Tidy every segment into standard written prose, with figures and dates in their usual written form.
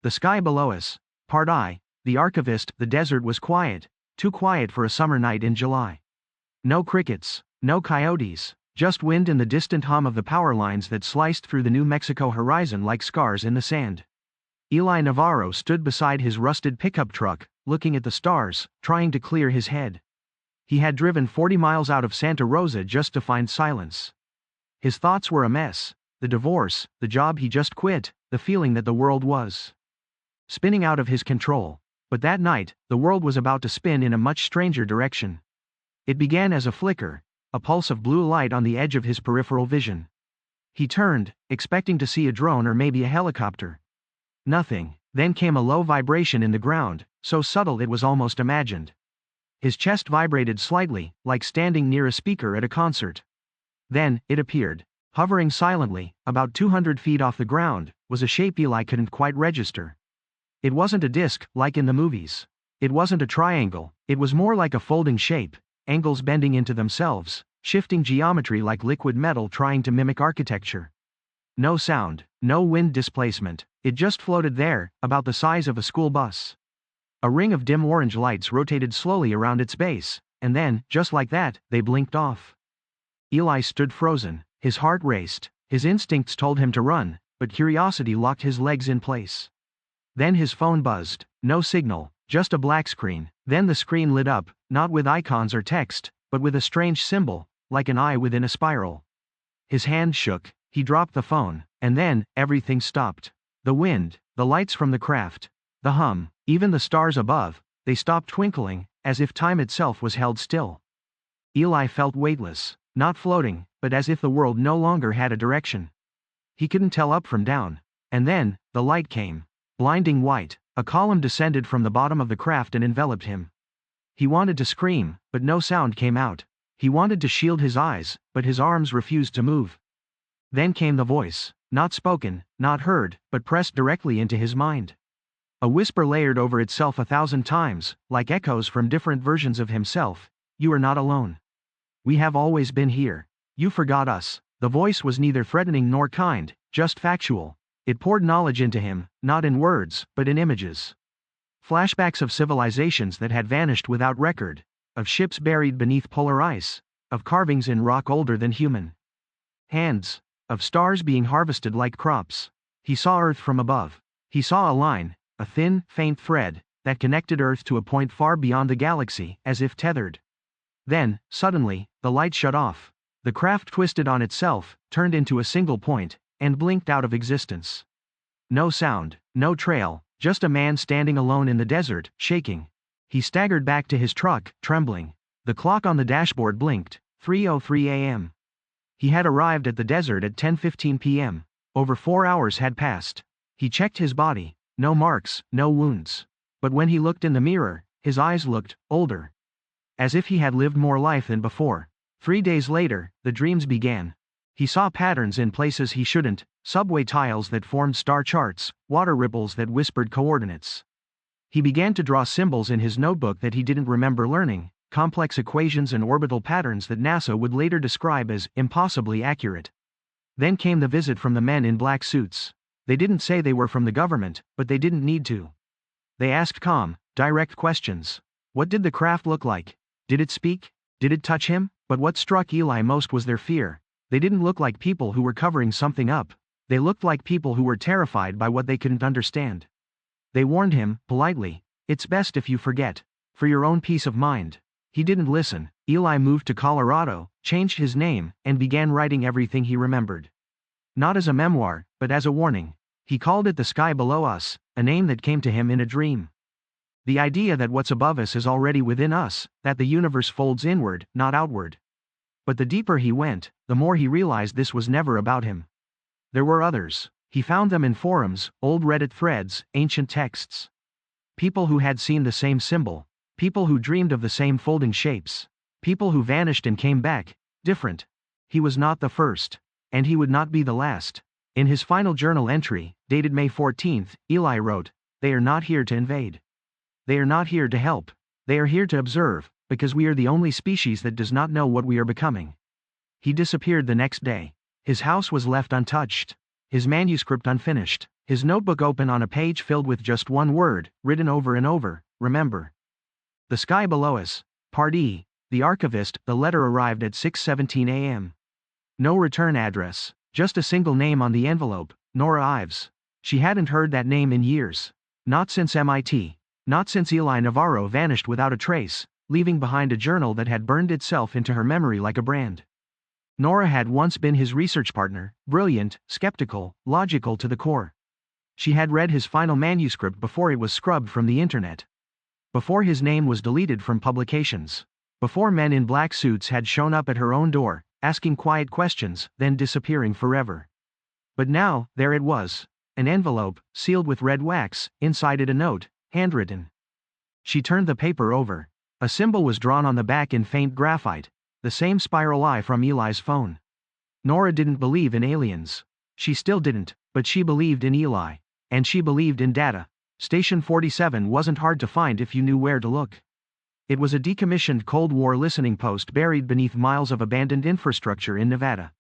The sky below us. Part I. The archivist. The desert was quiet, too quiet for a summer night in July. No crickets, no coyotes, just wind and the distant hum of the power lines that sliced through the New Mexico horizon like scars in the sand. Eli Navarro stood beside his rusted pickup truck, looking at the stars, trying to clear his head. He had driven 40 miles out of Santa Rosa just to find silence. His thoughts were a mess: the divorce, the job he just quit, the feeling that the world was spinning out of his control. But that night, the world was about to spin in a much stranger direction. It began as a flicker, a pulse of blue light on the edge of his peripheral vision. He turned, expecting to see a drone or maybe a helicopter. Nothing. Then came a low vibration in the ground, so subtle it was almost imagined. His chest vibrated slightly, like standing near a speaker at a concert. Then, it appeared. Hovering silently, about 200 feet off the ground, was a shape Eli couldn't quite register. It wasn't a disc, like in the movies. It wasn't a triangle, it was more like a folding shape, angles bending into themselves, shifting geometry like liquid metal trying to mimic architecture. No sound, no wind displacement, it just floated there, about the size of a school bus. A ring of dim orange lights rotated slowly around its base, and then, just like that, they blinked off. Eli stood frozen, his heart raced, his instincts told him to run, but curiosity locked his legs in place. Then his phone buzzed, no signal, just a black screen. Then the screen lit up, not with icons or text, but with a strange symbol, like an eye within a spiral. His hand shook, he dropped the phone, and then, everything stopped. The wind, the lights from the craft, the hum, even the stars above, they stopped twinkling, as if time itself was held still. Eli felt weightless, not floating, but as if the world no longer had a direction. He couldn't tell up from down. And then, the light came. Blinding white, a column descended from the bottom of the craft and enveloped him. He wanted to scream, but no sound came out. He wanted to shield his eyes, but his arms refused to move. Then came the voice, not spoken, not heard, but pressed directly into his mind. A whisper layered over itself 1,000 times, like echoes from different versions of himself. You are not alone. We have always been here. You forgot us. The voice was neither threatening nor kind, just factual. It poured knowledge into him, not in words, but in images. Flashbacks of civilizations that had vanished without record, of ships buried beneath polar ice, of carvings in rock older than human hands, of stars being harvested like crops. He saw Earth from above. He saw a line, a thin, faint thread, that connected Earth to a point far beyond the galaxy, as if tethered. Then, suddenly, the light shut off. The craft twisted on itself, turned into a single point, and blinked out of existence. No sound, no trail, just a man standing alone in the desert, shaking. He staggered back to his truck, trembling. The clock on the dashboard blinked, 3:03 a.m. He had arrived at the desert at 10:15 p.m. Over 4 hours had passed. He checked his body, no marks, no wounds. But when he looked in the mirror, his eyes looked older. As if he had lived more life than before. 3 days later, the dreams began. He saw patterns in places he shouldn't, subway tiles that formed star charts, water ripples that whispered coordinates. He began to draw symbols in his notebook that he didn't remember learning, complex equations and orbital patterns that NASA would later describe as impossibly accurate. Then came the visit from the men in black suits. They didn't say they were from the government, but they didn't need to. They asked calm, direct questions. What did the craft look like? Did it speak? Did it touch him? But what struck Eli most was their fear. They didn't look like people who were covering something up. They looked like people who were terrified by what they couldn't understand. They warned him, politely, it's best if you forget. For your own peace of mind. He didn't listen. Eli moved to Colorado, changed his name, and began writing everything he remembered. Not as a memoir, but as a warning. He called it The Sky Below Us, a name that came to him in a dream. The idea that what's above us is already within us, that the universe folds inward, not outward. But the deeper he went, the more he realized this was never about him. There were others. He found them in forums, old Reddit threads, ancient texts. People who had seen the same symbol. People who dreamed of the same folding shapes. People who vanished and came back, different. He was not the first. And he would not be the last. In his final journal entry, dated May 14, Eli wrote, "They are not here to invade. They are not here to help. They are here to observe, because we are the only species that does not know what we are becoming." He disappeared the next day. His house was left untouched. His manuscript unfinished. his notebook open on a page filled with just one word, written over and over: remember. The sky below us. Part E. The archivist. The letter arrived at 6:17 a.m. No return address, just a single name on the envelope: Nora Ives. She hadn't heard that name in years. Not since MIT. Not since Eli Navarro vanished without a trace, leaving behind a journal that had burned itself into her memory like a brand. Nora had once been his research partner, brilliant, skeptical, logical to the core. She had read his final manuscript before it was scrubbed from the internet. Before his name was deleted from publications. Before men in black suits had shown up at her own door, asking quiet questions, then disappearing forever. But now, there it was. An envelope, sealed with red wax, inside it a note, handwritten. She turned the paper over. A symbol was drawn on the back in faint graphite, the same spiral eye from Eli's phone. Nora didn't believe in aliens. She still didn't, but she believed in Eli. And she believed in data. Station 47 wasn't hard to find if you knew where to look. It was a decommissioned Cold War listening post buried beneath miles of abandoned infrastructure in Nevada.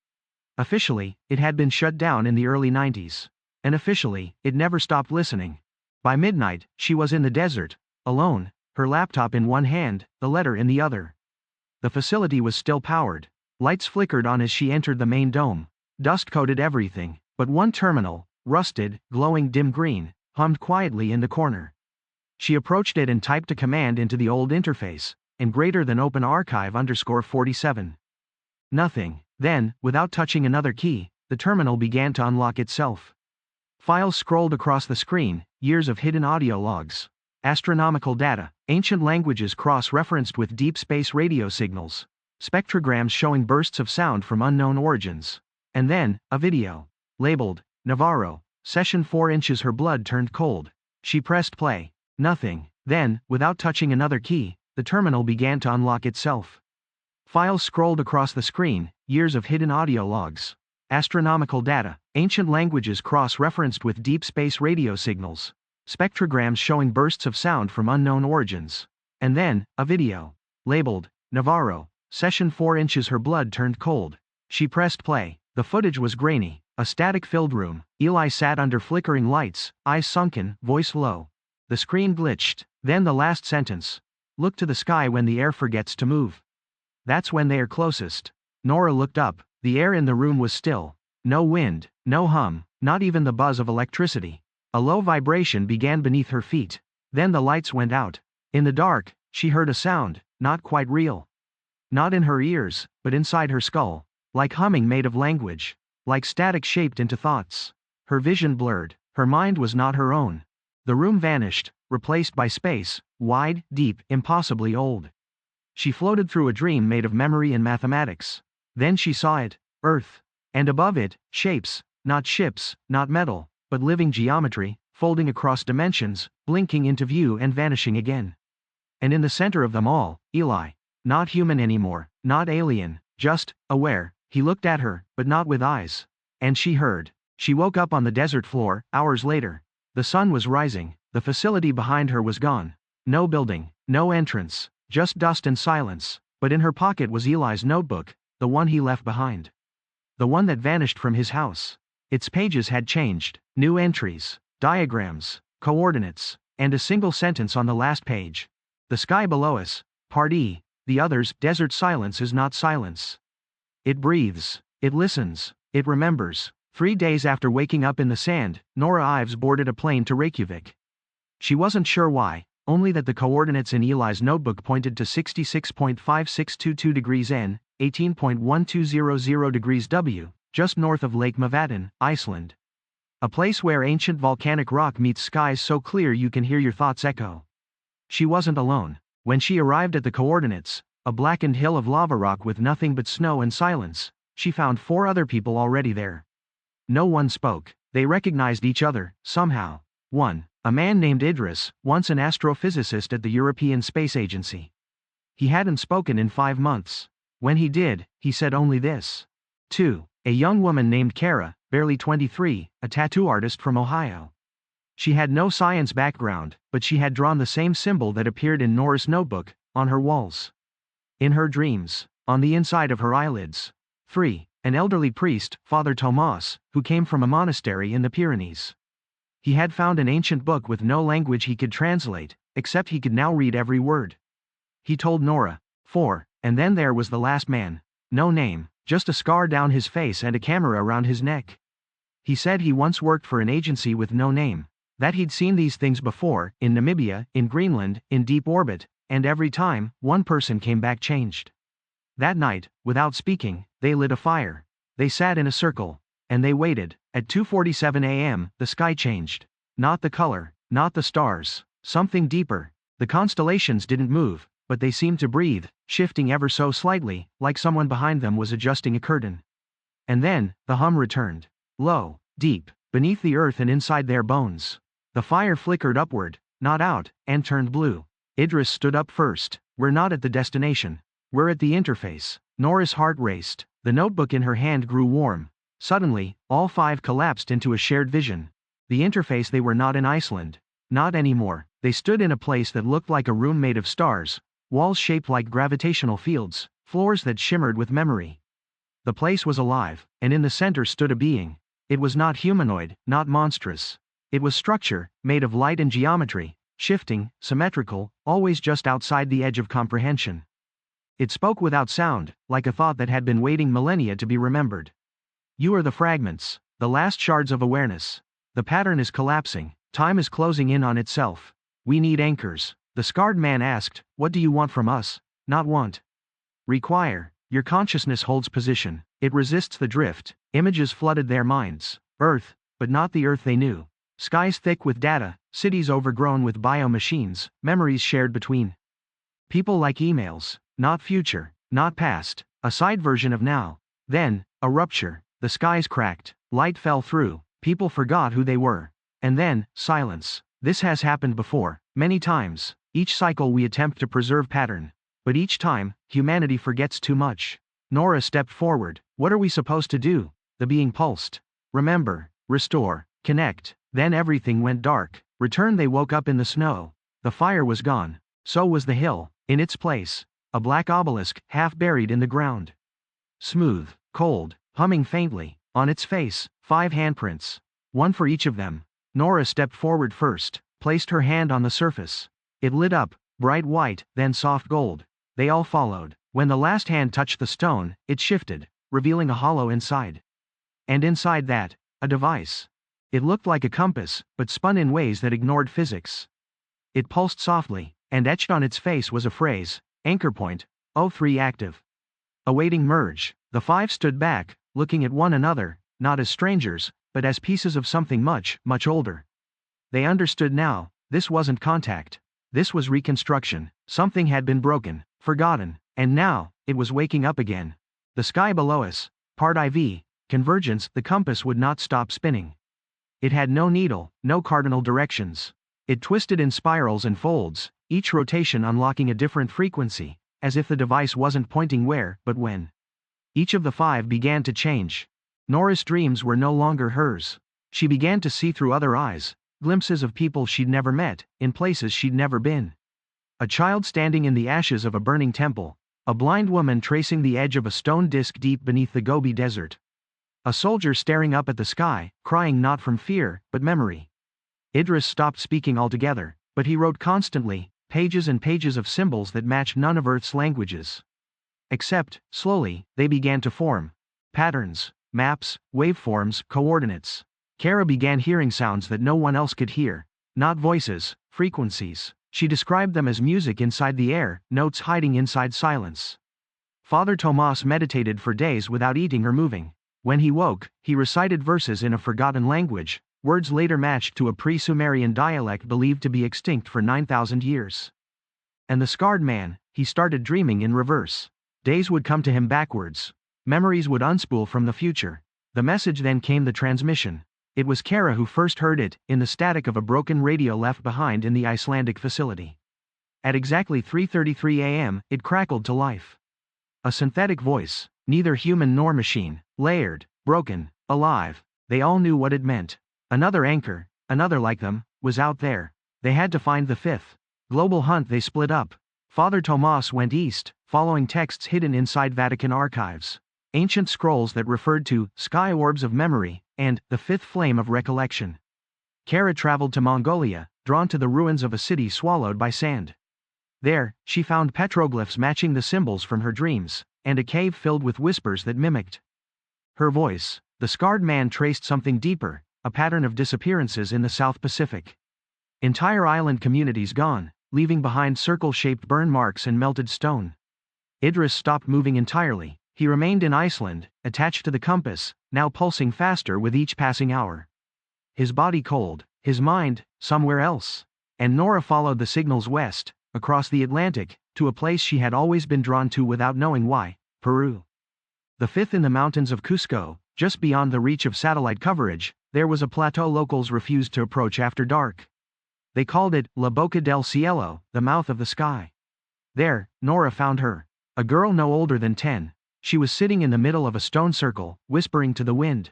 Officially, it had been shut down in the early 90s. And officially, it never stopped listening. By midnight, she was in the desert, alone, her laptop in one hand, the letter in the other. The facility was still powered. Lights flickered on as she entered the main dome. Dust coated everything, but one terminal, rusted, glowing dim green, hummed quietly in the corner. She approached it and typed a command into the old interface, and greater than open archive _47. Nothing. Then, without touching another key, the terminal began to unlock itself. Files scrolled across the screen, years of hidden audio logs. Astronomical data, ancient languages cross-referenced with deep space radio signals. Spectrograms showing bursts of sound from unknown origins. And then, a video. Labeled, Navarro, Session 4 inches. Her blood turned cold. She pressed play. Nothing. Then, without touching another key, the terminal began to unlock itself. Files scrolled across the screen, years of hidden audio logs. Astronomical data, ancient languages cross-referenced with deep space radio signals. Spectrograms showing bursts of sound from unknown origins. And then, a video. Labeled, Navarro, Session 4 inches. Her blood turned cold. She pressed play. The footage was grainy, a static-filled room. Eli sat under flickering lights, eyes sunken, voice low. The screen glitched. Then the last sentence. Look to the sky when the air forgets to move. That's when they are closest. Nora looked up. The air in the room was still. No wind, no hum, not even the buzz of electricity. A low vibration began beneath her feet. Then the lights went out. In the dark, she heard a sound, not quite real. Not in her ears, but inside her skull. Like humming made of language. Like static shaped into thoughts. Her vision blurred. Her mind was not her own. The room vanished, replaced by space, wide, deep, impossibly old. She floated through a dream made of memory and mathematics. Then she saw it, Earth. And above it, shapes, not ships, not metal, but living geometry, folding across dimensions, blinking into view and vanishing again. And in the center of them all, Eli. Not human anymore, not alien, just, aware. He looked at her, but not with eyes. And she heard. She woke up on the desert floor, hours later. The sun was rising, the facility behind her was gone. No building, no entrance, just dust and silence. But in her pocket was Eli's notebook, the one he left behind. The one that vanished from his house. Its pages had changed, new entries, diagrams, coordinates, and a single sentence on the last page. The sky below us, Part E, the others. Desert silence is not silence. It breathes, it listens, it remembers. 3 days after waking up in the sand, Nora Ives boarded a plane to Reykjavik. She wasn't sure why, only that the coordinates in Eli's notebook pointed to 66.5622 degrees N, 18.1200 degrees W, just north of Lake Mavaden, Iceland. A place where ancient volcanic rock meets skies so clear you can hear your thoughts echo. She wasn't alone. When she arrived at the coordinates, a blackened hill of lava rock with nothing but snow and silence, she found 4 other people already there. No one spoke. They recognized each other, somehow. 1. A man named Idris, once an astrophysicist at the European Space Agency. He hadn't spoken in 5 months. When he did, he said only this. 2. A young woman named Kara, barely 23, a tattoo artist from Ohio. She had no science background, but she had drawn the same symbol that appeared in Nora's notebook, on her walls. In her dreams, on the inside of her eyelids. 3. An elderly priest, Father Tomas, who came from a monastery in the Pyrenees. He had found an ancient book with no language he could translate, except he could now read every word. He told Nora. 4. And then there was the last man. No name, just a scar down his face and a camera around his neck. He said he once worked for an agency with no name, that he'd seen these things before, in Namibia, in Greenland, in deep orbit, and every time, one person came back changed. That night, without speaking, they lit a fire. They sat in a circle, and they waited. At 2:47 a.m., the sky changed. Not the color, not the stars, something deeper. The constellations didn't move, but they seemed to breathe, shifting ever so slightly, like someone behind them was adjusting a curtain. And then, the hum returned. Low, deep, beneath the earth and inside their bones. The fire flickered upward, not out, and turned blue. Idris stood up first. We're not at the destination. We're at the interface. Nora's heart raced. The notebook in her hand grew warm. Suddenly, all five collapsed into a shared vision. The interface. They were not in Iceland. Not anymore. They stood in a place that looked like a room made of stars, walls shaped like gravitational fields, floors that shimmered with memory. The place was alive, and in the center stood a being. It was not humanoid, not monstrous. It was structure, made of light and geometry, shifting, symmetrical, always just outside the edge of comprehension. It spoke without sound, like a thought that had been waiting millennia to be remembered. You are the fragments, the last shards of awareness. The pattern is collapsing, time is closing in on itself. We need anchors. The scarred man asked, what do you want from us? Not want. Require. Your consciousness holds position. It resists the drift. Images flooded their minds. Earth, but not the Earth they knew. Skies thick with data, cities overgrown with bio-machines, memories shared between people like emails, not future, not past, a side version of now. Then, a rupture, the skies cracked, light fell through, people forgot who they were. And then, silence. This has happened before, many times. Each cycle we attempt to preserve pattern. But each time, humanity forgets too much. Nora stepped forward. What are we supposed to do? The being pulsed. Remember, restore, connect. Then everything went dark. Return. They woke up in the snow. The fire was gone. So was the hill. In its place, a black obelisk, half buried in the ground. Smooth, cold, humming faintly. On its face, 5 handprints. One for each of them. Nora stepped forward first, placed her hand on the surface. It lit up, bright white, then soft gold. They all followed. When the last hand touched the stone, it shifted, revealing a hollow inside. And inside that, a device. It looked like a compass, but spun in ways that ignored physics. It pulsed softly, and etched on its face was a phrase, anchor point, O3 active. Awaiting merge, the 5 stood back, looking at one another, not as strangers, but as pieces of something much, much older. They understood now, this wasn't contact. This was reconstruction. Something had been broken, forgotten, and now, it was waking up again. The sky below us, part IV, convergence. The compass would not stop spinning. It had no needle, no cardinal directions. It twisted in spirals and folds, each rotation unlocking a different frequency, as if the device wasn't pointing where, but when. Each of the 5 began to change. Nora's dreams were no longer hers. She began to see through other eyes, glimpses of people she'd never met, in places she'd never been. A child standing in the ashes of a burning temple. A blind woman tracing the edge of a stone disk deep beneath the Gobi Desert. A soldier staring up at the sky, crying not from fear, but memory. Idris stopped speaking altogether, but he wrote constantly, pages and pages of symbols that matched none of Earth's languages. Except, slowly, they began to form. Patterns, maps, waveforms, coordinates. Kara began hearing sounds that no one else could hear. Not voices, frequencies. She described them as music inside the air, notes hiding inside silence. Father Tomas meditated for days without eating or moving. When he woke, he recited verses in a forgotten language, words later matched to a pre-Sumerian dialect believed to be extinct for 9,000 years. And the scarred man, he started dreaming in reverse. Days would come to him backwards. Memories would unspool from the future. The message then came, the transmission. It was Kara who first heard it, in the static of a broken radio left behind in the Icelandic facility. At exactly 3:33 a.m., it crackled to life. A synthetic voice, neither human nor machine, layered, broken, alive. They all knew what it meant. Another anchor, another like them, was out there. They had to find the 5th. Global hunt. They split up. Father Tomas went east, following texts hidden inside Vatican archives. Ancient scrolls that referred to sky orbs of memory, and the 5th flame of recollection. Kara traveled to Mongolia, drawn to the ruins of a city swallowed by sand. There, she found petroglyphs matching the symbols from her dreams, and a cave filled with whispers that mimicked her voice. The scarred man traced something deeper, a pattern of disappearances in the South Pacific. Entire island communities gone, leaving behind circle-shaped burn marks and melted stone. Idris stopped moving entirely. He remained in Iceland, attached to the compass, now pulsing faster with each passing hour. His body cold, his mind somewhere else. And Nora followed the signals west, across the Atlantic, to a place she had always been drawn to without knowing why: Peru. The fifth in the mountains of Cusco, just beyond the reach of satellite coverage, there was a plateau locals refused to approach after dark. They called it La Boca del Cielo, the mouth of the sky. There, Nora found her. A girl no older than 10. She was sitting in the middle of a stone circle, whispering to the wind.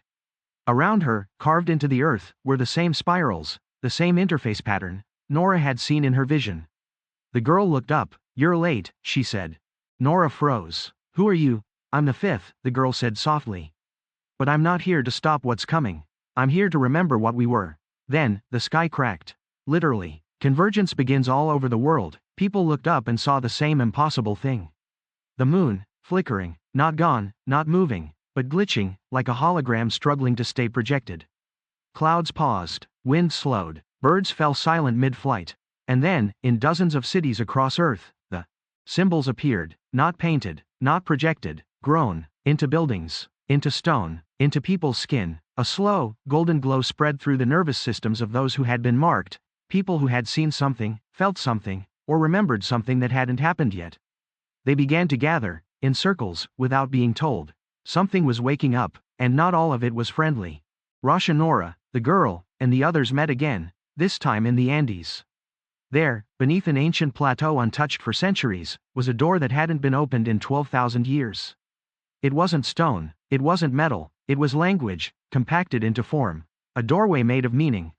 Around her, carved into the earth, were the same spirals, the same interface pattern Nora had seen in her vision. The girl looked up. "You're late," she said. Nora froze. "Who are you?" "I'm the fifth," the girl said softly. "But I'm not here to stop what's coming. I'm here to remember what we were." Then, the sky cracked. Literally. Convergence begins all over the world. People looked up and saw the same impossible thing. The moon, flickering, not gone, not moving, but glitching, like a hologram struggling to stay projected. Clouds paused, wind slowed, birds fell silent mid-flight. And then, in dozens of cities across Earth, the symbols appeared, not painted, not projected, grown, into buildings, into stone, into people's skin. A slow, golden glow spread through the nervous systems of those who had been marked, people who had seen something, felt something, or remembered something that hadn't happened yet. They began to gather, in circles, without being told. Something was waking up, and not all of it was friendly. Rasha Nora, the girl, and the others met again, this time in the Andes. There, beneath an ancient plateau untouched for centuries, was a door that hadn't been opened in 12,000 years. It wasn't stone, it wasn't metal, it was language, compacted into form. A doorway made of meaning,